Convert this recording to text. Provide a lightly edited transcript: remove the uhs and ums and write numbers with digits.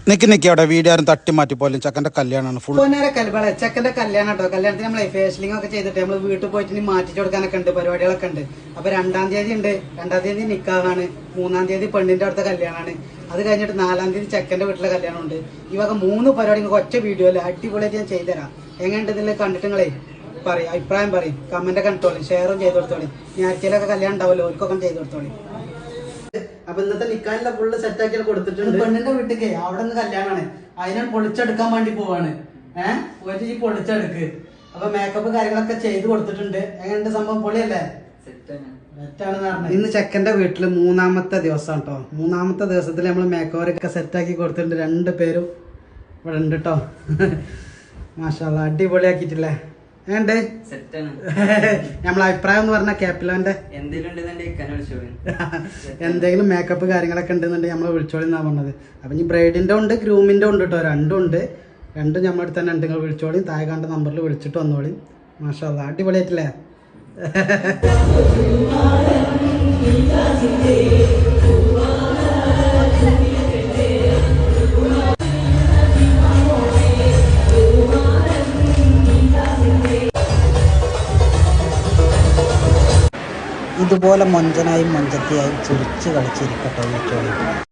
നിക്ക് അവിടെ വീഡിയോ തട്ടി മാറ്റി പോലും ചെക്കൻ്റെ കല്യാണമാണ് ഫുൾ ചെക്കൻ്റെ കല്യാണം കേട്ടോ. കല്യാണത്തിന് നമ്മൾ ഫേഷ്യലിംഗ് ഒക്കെ ചെയ്തിട്ട് നമ്മൾ വീട്ടിൽ പോയിട്ട് മാറ്റിച്ചു കൊടുക്കാനൊക്കെ ഉണ്ട്, പരിപാടികളൊക്കെ ഉണ്ട്. അപ്പൊ 2-ാം തീയതി ഉണ്ട്, 2-ാം തീയതി നിക്കാഹാണ്, 3-ാം തീയതി പെണ്ണിന്റെ അടുത്ത കല്യാണമാണ്. അത് കഴിഞ്ഞിട്ട് 4-ാം തീയതി ചെക്കന്റെ വീട്ടിലെ കല്യാണം ഉണ്ട്. ഈ വക 3 പരിപാടി ഒറ്റ വീഡിയോ അല്ലേ അടിപൊളിയായിട്ട് ഞാൻ ചെയ്തുതരാം. എങ്ങനെയുണ്ട് ഇതിൽ കണ്ടിട്ട് നിങ്ങളെ പറയും, അഭിപ്രായം പറയും, കമന്റ് ഒക്കെ ഇട്ടോളി, ഷെയറും ചെയ്ത് കൊടുത്തോളി. ഞാൻ ആഴ്ചയിലൊക്കെ കല്യാണം ഉണ്ടാവുമല്ലോ, ഓർക്കൊക്കെ ചെയ്ത് കൊടുത്തോളി. അപ്പൊ ഇന്നത്തെ നിക്കാനിലെ ഫുള്ള് സെറ്റാക്കി കൊടുത്തിട്ടുണ്ട്. പെണ്ണിന്റെ വീട്ടിലേക്ക് അവിടെ നിന്ന് കല്യാണമാണ്, അതിനെ പൊളിച്ചെടുക്കാൻ വേണ്ടി പോവാണ്. പോയിട്ട് ഈ പൊളിച്ചെടുക്ക്. അപ്പൊ മേക്കപ്പ് കാര്യങ്ങളൊക്കെ ചെയ്ത് കൊടുത്തിട്ടുണ്ട്. എങ്ങനെയുണ്ട് സംഭവം? പൊളിയല്ലേ? ഇന്ന് ചെക്കന്റെ വീട്ടില് 3-ാമത്തെ ദിവസം കേട്ടോ. 3-ാമത്തെ ദിവസത്തിൽ നമ്മള് മേക്കവറൊക്കെ സെറ്റാക്കി കൊടുത്തിട്ടുണ്ട്. 2 പേരും ഇവിടെ ഉണ്ട് കേട്ടോ. മാഷാഅല്ലാ അടിപൊളിയാക്കിട്ടില്ലേ? ഏണ്ട് നമ്മളെ അഭിപ്രായം എന്ന് പറഞ്ഞ ക്യാപിലോന്റെ എന്തെങ്കിലും മേക്കപ്പ് കാര്യങ്ങളൊക്കെ ഉണ്ടെന്നുണ്ടെങ്കിൽ നമ്മളെ വിളിച്ചോളി എന്നാ പറഞ്ഞത്. അപ്പൊ ഇനി ബ്രൈഡിന്റെ ഉണ്ട് ഗ്രൂമിന്റെ ഉണ്ട് കേട്ടോ. 2 ഉണ്ട്. 2 നമ്മളടുത്ത് തന്നെ ഉണ്ട്. നിങ്ങൾ വിളിച്ചോളി, താഴെ കണ്ട നമ്പറിൽ വിളിച്ചിട്ട് വന്നോളി. മാഷാഅല്ലാ അടിപൊളിയായിട്ടില്ലേ? ഇതുപോലെ മൊഞ്ചനായും മൊഞ്ചത്തിയായും ചിരിച്ച് കളിച്ചിരിക്കട്ടെ വിളിച്ചോളി.